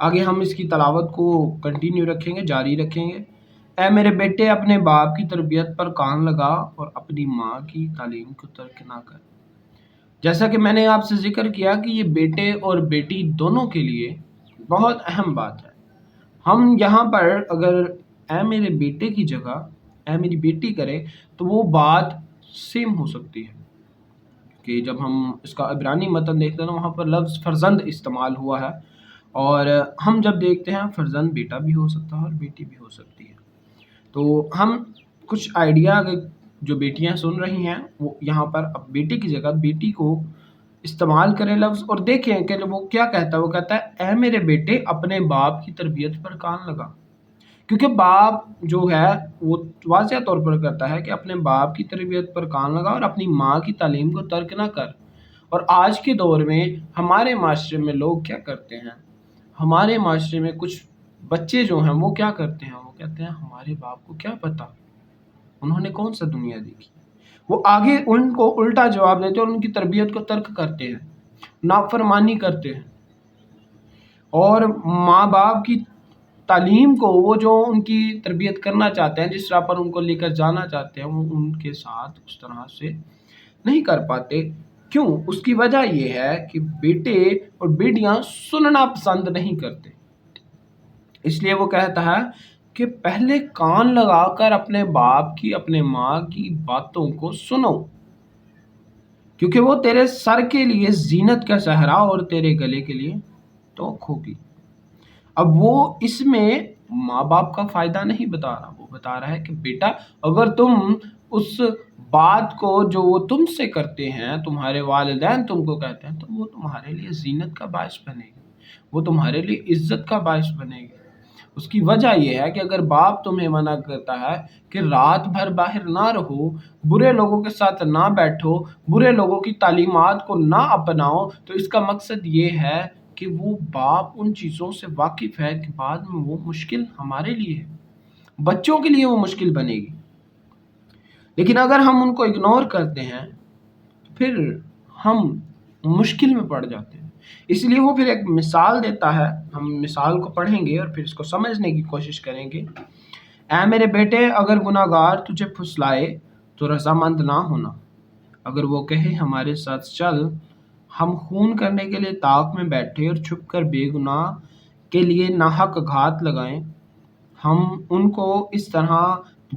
آگے ہم اس کی تلاوت کو کنٹینیو رکھیں گے، جاری رکھیں گے۔ اے میرے بیٹے، اپنے باپ کی تربیت پر کان لگا اور اپنی ماں کی تعلیم کو ترک نہ کر۔ جیسا کہ میں نے آپ سے ذکر کیا کہ یہ بیٹے اور بیٹی دونوں کے لیے بہت اہم بات ہے۔ ہم یہاں پر اگر اے میرے بیٹے کی جگہ اے میری بیٹی کرے تو وہ بات سیم ہو سکتی ہے، کہ جب ہم اس کا عبرانی متن دیکھتے ہیں تو وہاں پر لفظ فرزند استعمال ہوا ہے، اور ہم جب دیکھتے ہیں فرزند بیٹا بھی ہو سکتا ہے اور بیٹی بھی ہو سکتی ہے۔ تو ہم کچھ آئیڈیا اگر جو بیٹیاں سن رہی ہیں وہ یہاں پر اب بیٹی کی جگہ بیٹی کو استعمال کریں لفظ، اور دیکھیں کہ وہ کیا کہتا ہے۔ وہ کہتا ہے اے میرے بیٹے، اپنے باپ کی تربیت پر کان لگا، کیونکہ باپ جو ہے وہ واضح طور پر کرتا ہے کہ اپنے باپ کی تربیت پر کان لگا اور اپنی ماں کی تعلیم کو ترک نہ کر۔ اور آج کے دور میں ہمارے معاشرے میں لوگ کیا کرتے ہیں، ہمارے معاشرے میں کچھ بچے جو ہیں وہ کیا کرتے ہیں، وہ کہتے ہیں ہمارے باپ کو کیا پتہ، انہوں نے کون سا دنیا دیکھی۔ وہ آگے ان کو الٹا جواب دیتے ہیں اور ان کی تربیت کو ترک کرتے ہیں، نافرمانی کرتے ہیں، اور ماں باپ کی تعلیم کو وہ جو ان کی تربیت کرنا چاہتے ہیں، جس راہ پر ان کو لے کر جانا چاہتے ہیں، وہ ان کے ساتھ اس طرح سے نہیں کر پاتے۔ کیوں؟ اس کی وجہ یہ ہے کہ بیٹے اور بیٹیاں سننا پسند نہیں کرتے۔ اس لیے وہ کہتا ہے کہ پہلے کان لگا کر اپنے باپ کی، اپنے ماں کی باتوں کو سنو، کیونکہ وہ تیرے سر کے لیے زینت کا صحرا اور تیرے گلے کے لیے توق ہوگی۔ اب وہ اس میں ماں باپ کا فائدہ نہیں بتا رہا، وہ بتا رہا ہے کہ بیٹا اگر تم اس بات کو جو وہ تم سے کرتے ہیں، تمہارے والدین تم کو کہتے ہیں، تو وہ تمہارے لیے زینت کا باعث بنے گی، وہ تمہارے لیے عزت کا باعث بنے گی۔ اس کی وجہ یہ ہے کہ اگر باپ تمہیں منع کرتا ہے کہ رات بھر باہر نہ رہو، برے لوگوں کے ساتھ نہ بیٹھو، برے لوگوں کی تعلیمات کو نہ اپناؤ، تو اس کا مقصد یہ ہے کہ وہ باپ ان چیزوں سے واقف ہے کہ بعد میں وہ مشکل ہمارے لیے ہے، بچوں کے لیے وہ مشکل بنے گی۔ لیکن اگر ہم ان کو اگنور کرتے ہیں تو پھر ہم مشکل میں پڑ جاتے ہیں۔ اس لیے وہ پھر ایک مثال دیتا ہے، ہم مثال کو پڑھیں گے اور پھر اس کو سمجھنے کی کوشش کریں گے۔ اے میرے بیٹے، اگر گناہ گار تجھے پھسلائے تو رضامند نہ ہونا، اگر وہ کہے ہمارے ساتھ چل، ہم خون کرنے کے لیے طاق میں بیٹھے اور چھپ کر بے گناہ کے لیے ناحق گھات لگائیں، ہم ان کو اس طرح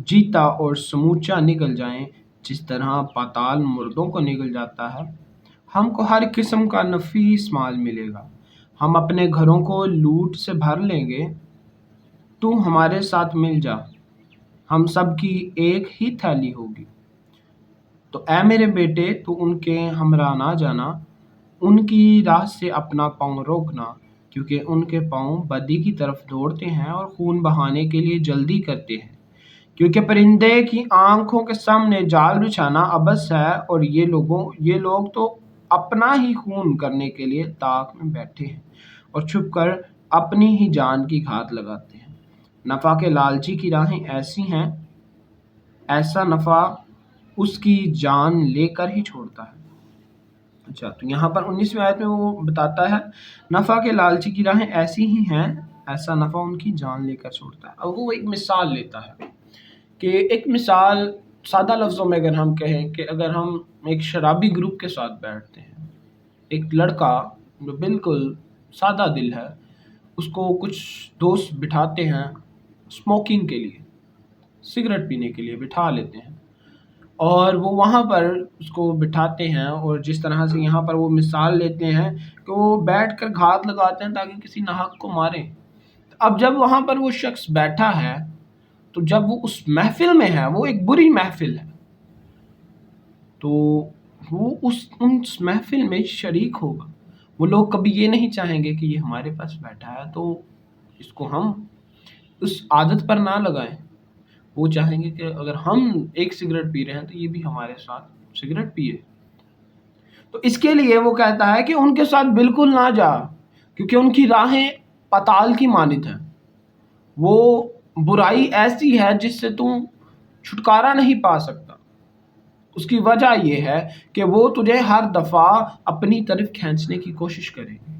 جیتا اور سموچا نگل جائیں جس طرح پاتال مردوں کو نگل جاتا ہے۔ ہم کو ہر قسم کا نفیس مال ملے گا، ہم اپنے گھروں کو لوٹ سے بھر لیں گے، تو ہمارے ساتھ مل جا، ہم سب کی ایک ہی تھیلی ہوگی۔ تو اے میرے بیٹے، تو ان کے ہمراہ نہ جانا، ان کی راہ سے اپنا پاؤں روکنا، کیونکہ ان کے پاؤں بدی کی طرف دوڑتے ہیں اور خون بہانے کے لیے جلدی کرتے ہیں، کیونکہ پرندے کی آنکھوں کے سامنے جال بچھانا عبث ہے، اور یہ لوگ تو اپنا ہی خون کرنے کے لیے طاق میں بیٹھے ہیں اور چھپ کر اپنی ہی جان کی گھات لگاتے ہیں۔ نفع کے لالچی کی راہیں ایسی ہیں، ایسا نفع اس کی جان لے کر ہی چھوڑتا ہے۔ اچھا، تو یہاں پر 19ویں آیت میں وہ بتاتا ہے نفع کے لالچی کی راہیں ایسی ہی ہیں، ایسا نفع ان کی جان لے کر چھوڑتا ہے۔ اب وہ ایک مثال لیتا ہے کہ ایک مثال سادہ لفظوں میں اگر ہم کہیں کہ اگر ہم ایک شرابی گروپ کے ساتھ بیٹھتے ہیں، ایک لڑکا جو بالکل سادہ دل ہے، اس کو کچھ دوست بٹھاتے ہیں اسموکنگ کے لیے، سگریٹ پینے کے لیے بٹھا لیتے ہیں، اور وہ وہاں پر اس کو بٹھاتے ہیں، اور جس طرح سے یہاں پر وہ مثال لیتے ہیں کہ وہ بیٹھ کر گھات لگاتے ہیں تاکہ کسی ناحق کو ماریں۔ اب جب وہاں پر وہ شخص بیٹھا ہے، تو جب وہ اس محفل میں ہے، وہ ایک بری محفل ہے، تو وہ اس محفل میں شریک ہوگا۔ وہ لوگ کبھی یہ نہیں چاہیں گے کہ یہ ہمارے پاس بیٹھا ہے تو اس کو ہم اس عادت پر نہ لگائیں۔ وہ چاہیں گے کہ اگر ہم ایک سگریٹ پی رہے ہیں تو یہ بھی ہمارے ساتھ سگریٹ پیے۔ تو اس کے لیے وہ کہتا ہے کہ ان کے ساتھ بالکل نہ جا، کیونکہ ان کی راہیں پتال کی مانند ہیں۔ وہ برائی ایسی ہے جس سے تم چھٹکارا نہیں پا سکتا۔ اس کی وجہ یہ ہے کہ وہ تجھے ہر دفعہ اپنی طرف کھینچنے کی کوشش کرے گی۔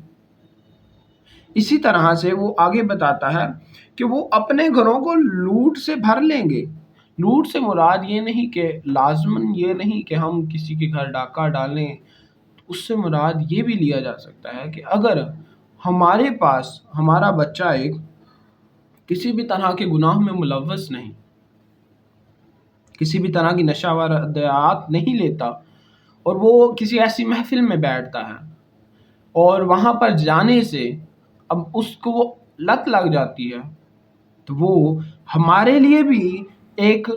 اسی طرح سے وہ آگے بتاتا ہے کہ وہ اپنے گھروں کو لوٹ سے بھر لیں گے۔ لوٹ سے مراد یہ نہیں کہ لازماً یہ نہیں کہ ہم کسی کے گھر ڈاکہ ڈالیں، اس سے مراد یہ بھی لیا جا سکتا ہے کہ اگر ہمارے پاس ہمارا بچہ ایک کسی بھی طرح کے گناہ میں ملوث نہیں، کسی بھی طرح کی نشہ و ادویات نہیں لیتا، اور وہ کسی ایسی محفل میں بیٹھتا ہے اور وہاں پر جانے سے اب اس کو وہ لت لگ جاتی ہے، تو وہ ہمارے لیے بھی ایک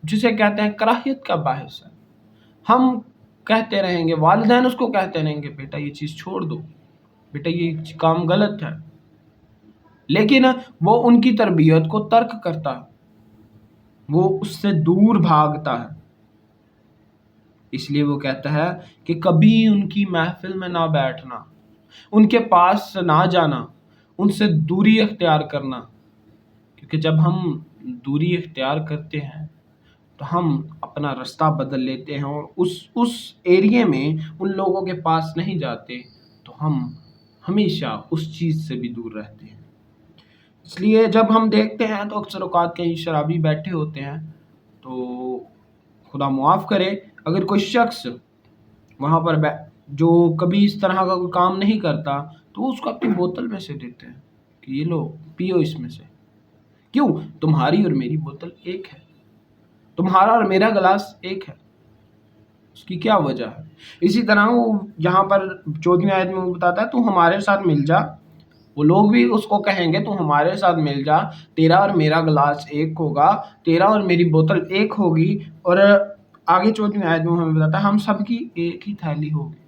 جسے کہتے ہیں کراہیت کا باعث ہے۔ ہم کہتے رہیں گے، والدین اس کو کہتے رہیں گے بیٹا یہ چیز چھوڑ دو، بیٹا یہ کام غلط ہے، لیکن وہ ان کی تربیت کو ترک کرتا ہے، وہ اس سے دور بھاگتا ہے۔ اس لیے وہ کہتا ہے کہ کبھی ان کی محفل میں نہ بیٹھنا، ان کے پاس سے نہ جانا، ان سے دوری اختیار کرنا، کیونکہ جب ہم دوری اختیار کرتے ہیں تو ہم اپنا رستہ بدل لیتے ہیں اور اس ایریے میں ان لوگوں کے پاس نہیں جاتے، تو ہم ہمیشہ اس چیز سے بھی دور رہتے ہیں۔ اس لیے جب ہم دیکھتے ہیں تو اکثر اوقات کہیں شرابی بیٹھے ہوتے ہیں، تو خدا معاف کرے اگر کوئی شخص وہاں پر جو کبھی اس طرح کا کوئی کام نہیں کرتا تو اس کو اپنی بوتل میں سے دیتے ہیں کہ یہ لو پیو اس میں سے۔ کیوں؟ تمہاری اور میری بوتل ایک ہے، تمہارا اور میرا گلاس ایک ہے، اس کی کیا وجہ ہے؟ اسی طرح وہ یہاں پر 14ویں آیت میں وہ بتاتا ہے تو ہمارے ساتھ مل جا، وہ لوگ بھی اس کو کہیں گے تو ہمارے ساتھ مل جا، تیرا اور میرا گلاس ایک ہوگا، تیرا اور میری بوتل ایک ہوگی، اور آگے 14ویں آیت میں ہمیں بتاتا ہے ہم سب کی ایک ہی تھیلی ہوگی۔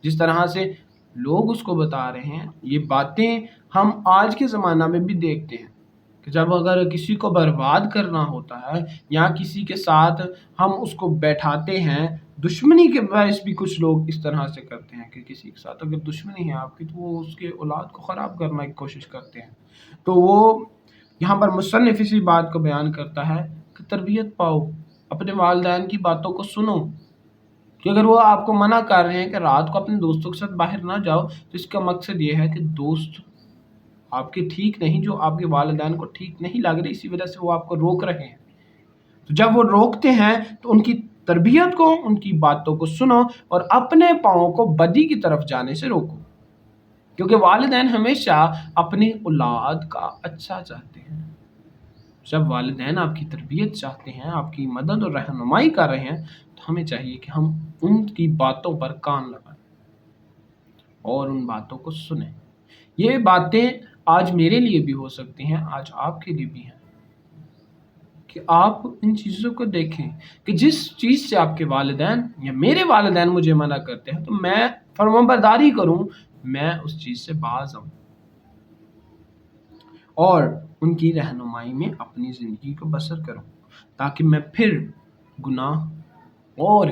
جس طرح سے لوگ اس کو بتا رہے ہیں، یہ باتیں ہم آج کے زمانہ میں بھی دیکھتے ہیں کہ جب اگر کسی کو برباد کرنا ہوتا ہے یا کسی کے ساتھ ہم اس کو بیٹھاتے ہیں، دشمنی کے باعث بھی کچھ لوگ اس طرح سے کرتے ہیں کہ کسی کے ساتھ اگر دشمنی ہے آپ کی تو وہ اس کے اولاد کو خراب کرنے کی کوشش کرتے ہیں۔ تو وہ یہاں پر مصنف اسی بات کو بیان کرتا ہے کہ تربیت پاؤ، اپنے والدین کی باتوں کو سنو، کہ اگر وہ آپ کو منع کر رہے ہیں کہ رات کو اپنے دوستوں کے ساتھ باہر نہ جاؤ تو اس کا مقصد یہ ہے کہ دوست آپ کے ٹھیک نہیں، جو آپ کے والدین کو ٹھیک نہیں لگ رہے، اسی وجہ سے وہ آپ کو روک رہے ہیں۔ تو جب وہ روکتے ہیں تو ان کی تربیت کو، ان کی باتوں کو سنو اور اپنے پاؤں کو بدی کی طرف جانے سے روکو، کیونکہ والدین ہمیشہ اپنی اولاد کا اچھا چاہتے ہیں۔ جب والدین آپ کی تربیت چاہتے ہیں، آپ کی مدد اور رہنمائی کر رہے ہیں، تو ہمیں چاہیے کہ ہم ان کی باتوں پر کان لگائیں اور ان باتوں کو سنیں۔ یہ باتیں آج میرے لیے بھی ہو سکتی ہیں، آج آپ کے لیے بھی ہیں، کہ آپ ان چیزوں کو دیکھیں کہ جس چیز سے آپ کے والدین یا میرے والدین مجھے منع کرتے ہیں تو میں فرمانبرداری کروں، میں اس چیز سے باز آؤں اور ان کی رہنمائی میں اپنی زندگی کو بسر کروں، تاکہ میں پھر گناہ اور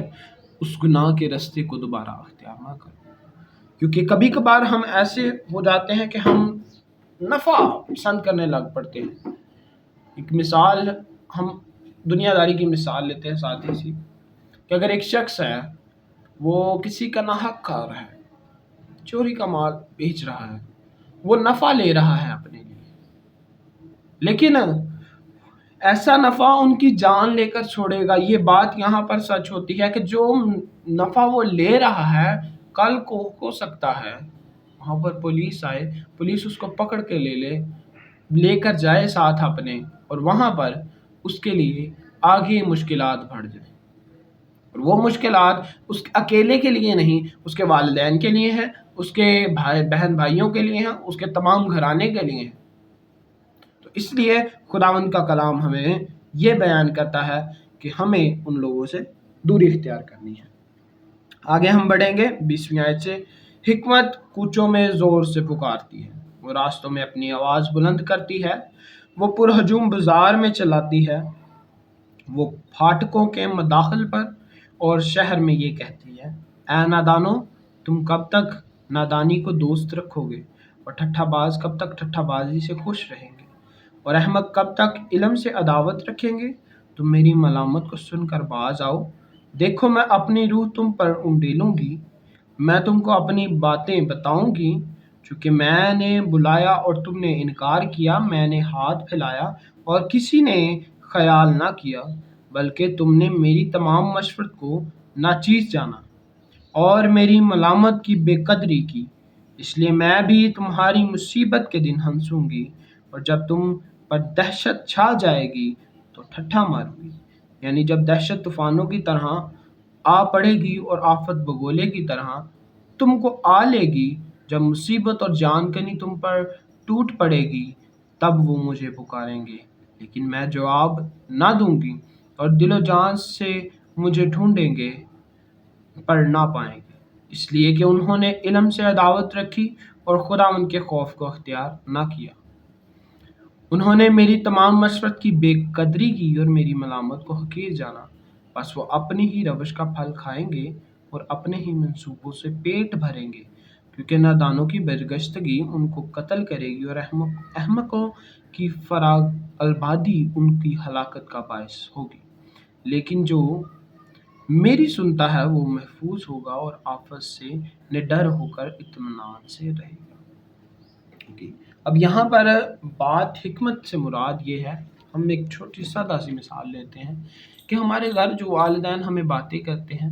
اس گناہ کے راستے کو دوبارہ اختیار نہ کروں۔ کیونکہ کبھی کبھار ہم ایسے ہو جاتے ہیں کہ ہم نفع پسند کرنے لگ پڑتے ہیں۔ ایک مثال، ہم دنیا داری کی مثال لیتے ہیں ساتھی سی، کہ اگر ایک شخص ہے وہ کسی کا ناحق کھا رہا ہے، چوری کا مال بیچ رہا ہے، وہ نفع لے رہا ہے اپنے لیے، لیکن ایسا نفع ان کی جان لے کر چھوڑے گا۔ یہ بات یہاں پر سچ ہوتی ہے کہ جو نفع وہ لے رہا ہے کل کو ہو سکتا ہے وہاں پر پولیس آئے، پولیس اس کو پکڑ کے لے کر جائے ساتھ اپنے، اور وہاں پر اس کے لیے آگے مشکلات بڑھ جائیں، اور وہ مشکلات اس اکیلے کے لیے نہیں، اس کے والدین کے لیے ہیں، اس کے بہن بھائیوں کے لیے ہیں، اس کے تمام گھرانے کے لیے ہیں۔ تو اس لیے خداوند کا کلام ہمیں یہ بیان کرتا ہے کہ ہمیں ان لوگوں سے دوری اختیار کرنی ہے۔ آگے ہم بڑھیں گے 20ویں آیت سے، حکمت کوچوں میں زور سے پکارتی ہے، وہ راستوں میں اپنی آواز بلند کرتی ہے، وہ پرہجوم بازار میں چلاتی ہے، وہ پھاٹکوں کے مداخل پر اور شہر میں یہ کہتی ہے، اے نادانو، تم کب تک نادانی کو دوست رکھو گے، اور ٹھٹھا باز کب تک ٹھٹھا بازی سے خوش رہیں گے، اور احمق کب تک علم سے عداوت رکھیں گے۔ تم میری ملامت کو سن کر باز آؤ، دیکھو میں اپنی روح تم پر انڈیلوں گی، میں تم کو اپنی باتیں بتاؤں گی چونکہ میں نے بلایا اور تم نے انکار کیا، میں نے ہاتھ پھیلایا اور کسی نے خیال نہ کیا، بلکہ تم نے میری تمام مشورت کو ناچیز جانا اور میری ملامت کی بے قدری کی۔ اس لیے میں بھی تمہاری مصیبت کے دن ہنسوں گی، اور جب تم پر دہشت چھا جائے گی تو ٹھٹھا ماروں گی۔ یعنی جب دہشت طوفانوں کی طرح آ پڑے گی اور آفت بگولے کی طرح تم کو آ لے گی، جب مصیبت اور جان کنی تم پر ٹوٹ پڑے گی، تب وہ مجھے پکاریں گے، لیکن میں جواب نہ دوں گی، اور دل و جان سے مجھے ڈھونڈیں گے پر نہ پائیں گے، اس لیے کہ انہوں نے علم سے عداوت رکھی اور خداوند کے خوف کو اختیار نہ کیا۔ انہوں نے میری تمام مشورت کی بے قدری کی اور میری ملامت کو حقیر جانا، بس وہ اپنی ہی روش کا پھل کھائیں گے اور اپنے ہی منصوبوں سے پیٹ بھریں گے، کیونکہ نادانوں کی برگشتگی ان کو قتل کرے گی اور احمقوں کی فراغ البادی ان کی ہلاکت کا باعث ہوگی۔ لیکن جو میری سنتا ہے وہ محفوظ ہوگا اور آفت سے نڈر ہو کر اطمینان سے رہے گا۔ اب یہاں پر بات حکمت سے مراد یہ ہے، ہم ایک چھوٹی سادہ سی مثال لیتے ہیں کہ ہمارے گھر جو والدین ہمیں باتیں کرتے ہیں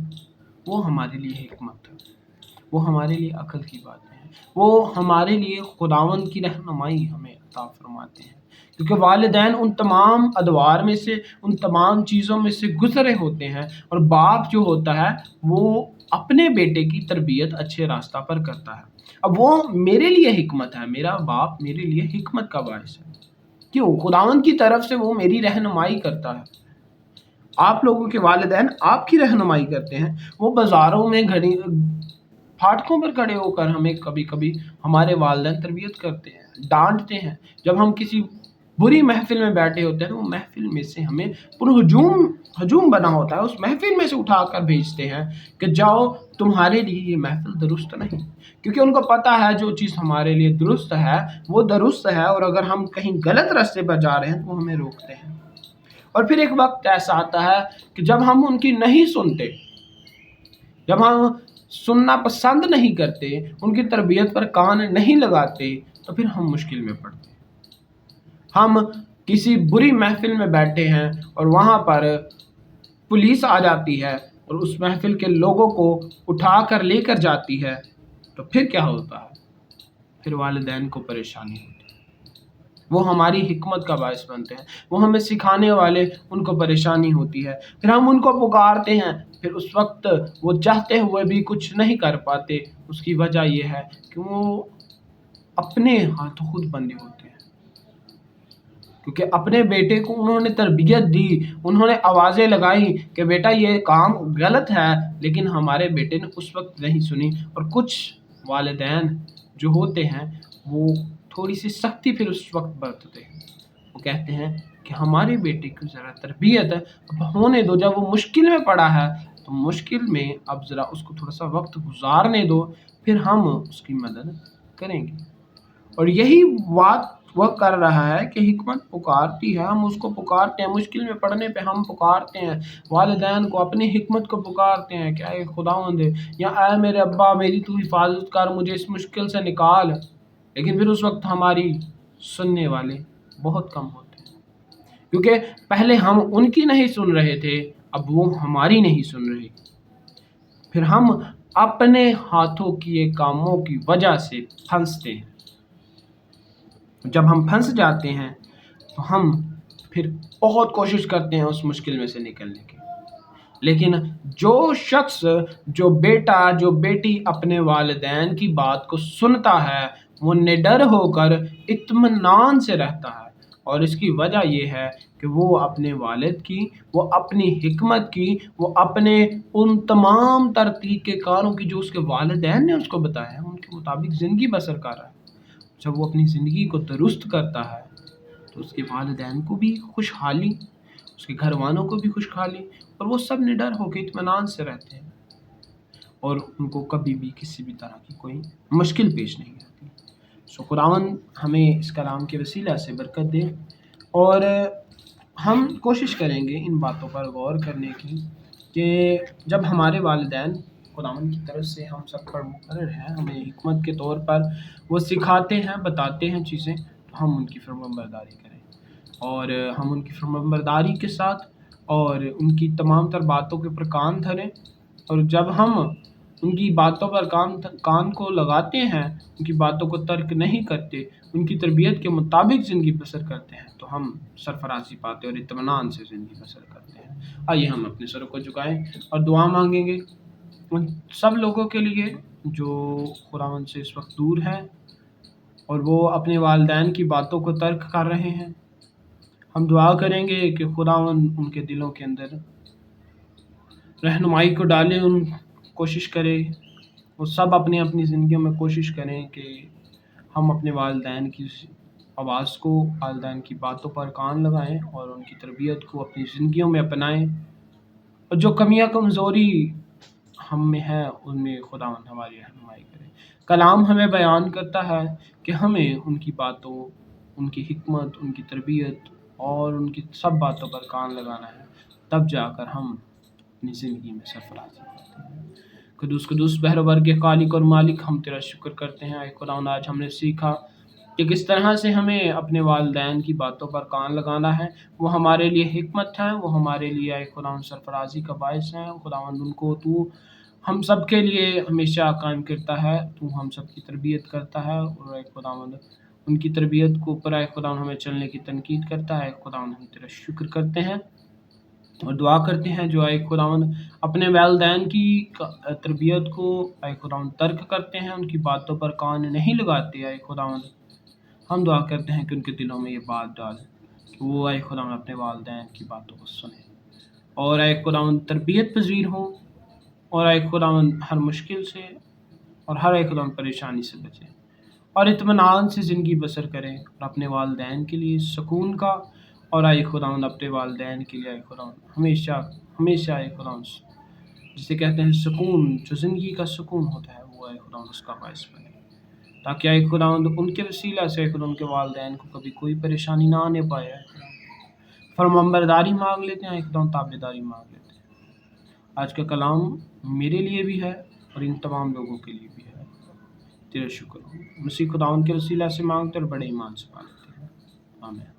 وہ ہمارے لیے حکمت ہے، وہ ہمارے لیے عقل کی باتیں ہیں، وہ ہمارے لیے خداوند کی رہنمائی ہمیں عطا فرماتے ہیں، کیونکہ والدین ان تمام ادوار میں سے، ان تمام چیزوں میں سے گزرے ہوتے ہیں، اور باپ جو ہوتا ہے وہ اپنے بیٹے کی تربیت اچھے راستہ پر کرتا ہے۔ اب وہ میرے لیے حکمت ہے، میرا باپ میرے لیے حکمت کا باعث ہے، کیوں؟ خداوند کی طرف سے وہ میری رہنمائی کرتا ہے۔ آپ لوگوں کے والدین آپ کی رہنمائی کرتے ہیں، وہ بازاروں میں گھڑی پھاٹکوں پر کھڑے ہو کر ہمیں کبھی کبھی ہمارے والدین تربیت کرتے ہیں، ڈانٹتے ہیں۔ جب ہم کسی بری محفل میں بیٹھے ہوتے ہیں، وہ محفل میں سے ہمیں پر ہجوم بنا ہوتا ہے، اس محفل میں سے اٹھا کر بھیجتے ہیں کہ جاؤ، تمہارے لیے یہ محفل درست نہیں، کیونکہ ان کو پتا ہے جو چیز ہمارے لیے درست ہے وہ درست ہے، اور اگر ہم کہیں غلط راستے پر جا رہے ہیں تو وہ ہمیں روکتے ہیں۔ اور پھر ایک وقت ایسا آتا ہے کہ جب ہم ان کی نہیں سنتے، جب ہم سننا پسند نہیں کرتے، ان کی تربیت پر کان نہیں لگاتے، تو پھر ہم مشکل میں پڑتے ہیں۔ ہم کسی بری محفل میں بیٹھے ہیں اور وہاں پر پولیس آ جاتی ہے اور اس محفل کے لوگوں کو اٹھا کر لے کر جاتی ہے، تو پھر کیا ہوتا ہے؟ پھر والدین کو پریشانی ہوتی ہے، وہ ہماری حکمت کا باعث بنتے ہیں، وہ ہمیں سکھانے والے، ان کو پریشانی ہوتی ہے، پھر ہم ان کو پکارتے ہیں، پھر اس وقت وہ چاہتے ہوئے بھی کچھ نہیں کر پاتے۔ اس کی وجہ یہ ہے کہ وہ اپنے ہاتھوں خود بندے ہوتے ہیں، کیونکہ اپنے بیٹے کو انہوں نے تربیت دی، انہوں نے آوازیں لگائی کہ بیٹا یہ کام غلط ہے، لیکن ہمارے بیٹے نے اس وقت نہیں سنی۔ اور کچھ والدین جو ہوتے ہیں وہ تھوڑی سی سختی پھر اس وقت برتتے ہیں، وہ کہتے ہیں کہ ہمارے بیٹے کی ذرا تربیت اب ہونے دو، جب وہ مشکل میں پڑا ہے تو مشکل میں اب ذرا اس کو تھوڑا سا وقت گزارنے دو، پھر ہم اس کی مدد کریں گے۔ اور یہی بات وہ کر رہا ہے کہ حکمت پکارتی ہے، ہم اس کو پکارتے ہیں، مشکل میں پڑنے پہ ہم پکارتے ہیں والدین کو، اپنی حکمت کو پکارتے ہیں کہ اے خداوند، یا اے میرے ابا میری تو حفاظت کر، مجھے اس مشکل سے نکال، لیکن پھر اس وقت ہماری سننے والے بہت کم ہوتے ہیں، کیونکہ پہلے ہم ان کی نہیں سن رہے تھے، اب وہ ہماری نہیں سن رہے، پھر ہم اپنے ہاتھوں کیے کاموں کی وجہ سے پھنستے ہیں۔ جب ہم پھنس جاتے ہیں تو ہم پھر بہت کوشش کرتے ہیں اس مشکل میں سے نکلنے کی، لیکن جو شخص، جو بیٹا، جو بیٹی اپنے والدین کی بات کو سنتا ہے وہ نڈر ہو کر اطمینان سے رہتا ہے، اور اس کی وجہ یہ ہے کہ وہ اپنے والد کی، وہ اپنی حکمت کی، وہ اپنے ان تمام طریقہ کاروں کی جو اس کے والدین نے اس کو بتایا ہے ان کے مطابق زندگی بسر کر رہا ہے۔ جب وہ اپنی زندگی کو درست کرتا ہے تو اس کے والدین کو بھی خوشحالی، اس کے گھر والوں کو بھی خوشحالی، اور وہ سب نڈر ہو کے اطمینان سے رہتے ہیں، اور ان کو کبھی بھی کسی بھی طرح کی کوئی مشکل پیش نہیں آتی۔ خداوند ہمیں اس کلام کے وسیلہ سے برکت دے، اور ہم کوشش کریں گے ان باتوں پر غور کرنے کی کہ جب ہمارے والدین خداوند کی طرف سے ہم سب پر مقرر ہے، ہمیں حکمت کے طور پر وہ سکھاتے ہیں، بتاتے ہیں چیزیں، تو ہم ان کی فرمانبرداری کریں اور ہم ان کی فرمانبرداری کے ساتھ اور ان کی تمام تر باتوں کے اوپر کان دھریں، اور جب ہم ان کی باتوں پر کان کو لگاتے ہیں، ان کی باتوں کو ترک نہیں کرتے، ان کی تربیت کے مطابق زندگی بسر کرتے ہیں، تو ہم سرفرازی پاتے اور اطمینان سے زندگی بسر کرتے ہیں۔ آئیے ہم اپنے سروں کو جھکائیں اور دعا مانگیں گے ان سب لوگوں کے لیے جو خداوند سے اس وقت دور ہیں اور وہ اپنے والدین کی باتوں کو ترک کر رہے ہیں۔ ہم دعا کریں گے کہ خداوند ان کے دلوں کے اندر رہنمائی کو ڈالے، ان کوشش کرے، وہ سب اپنی اپنی زندگیوں میں کوشش کریں کہ ہم اپنے والدین کی آواز کو، والدین کی باتوں پر کان لگائیں اور ان کی تربیت کو اپنی زندگیوں میں اپنائیں، اور جو کمیاں کمزوری ہم میں ہے ان میں خداوند ہماری رہنمائی کرے۔ کلام ہمیں بیان کرتا ہے کہ ہمیں ان کی باتوں، ان کی حکمت، ان کی تربیت اور ان کی سب باتوں پر کان لگانا ہے، تب جا کر ہم اپنی زندگی میں سرفراز کرتے ہیں۔ قدوس قدوس بہرور کے خالق اور مالک، ہم تیرا شکر کرتے ہیں۔ اے خداوند، آج ہم نے سیکھا کہ کس طرح سے ہمیں اپنے والدین کی باتوں پر کان لگانا ہے، وہ ہمارے لیے حکمت ہے، وہ ہمارے لیے اے خداوند سرفرازی کا باعث ہے۔ خداوند ان کو تو ہم سب کے لیے ہمیشہ قائم کرتا ہے، تو ہم سب کی تربیت کرتا ہے، اور اے خداوند ان کی تربیت کو اوپر اے خداوند ہمیں چلنے کی تنقید کرتا ہے۔ اے خداوند، ہم تیرا شکر کرتے ہیں اور دعا کرتے ہیں جو اے خداوند اپنے والدین کی تربیت کو اے خداوند ترک کرتے ہیں، ان کی باتوں پر کان نہیں لگاتے، اے خداوند ہم دعا کرتے ہیں کہ ان کے دلوں میں یہ بات ڈال کہ وہ اے خداوند اپنے والدین کی باتوں کو سنیں اور اے خداوند تربیت پذیر ہوں، اور اے خداوند ہر مشکل سے اور ہر اے خداوند پریشانی سے بچیں اور اطمینان سے زندگی بسر کریں، اور اپنے والدین کے لیے سکون کا، اور اے خداوند اپنے والدین کے لیے اے خداوند ہمیشہ ہمیشہ اے خداوند جسے کہتے ہیں سکون، جو زندگی کا سکون ہوتا ہے، وہ اے خداوند اس کا باعث بنے، تاکہ اے خداوند ان کے وسیلہ سے اے خداوند ان کے والدین کو کبھی کوئی پریشانی نہ آنے پائے۔ اے خداوند فرمانبرداری مانگ لیتے ہیں، اے خداوند تابعداری مانگ لیتے ہیں۔ آج کا کلام میرے لیے بھی ہے اور ان تمام لوگوں کے لیے بھی ہے۔ تیرا شکر ہو، مسیح خداوند کے وسیلہ سے مانگتے اور بڑے ایمان سے مانگتے ہیں، آمین۔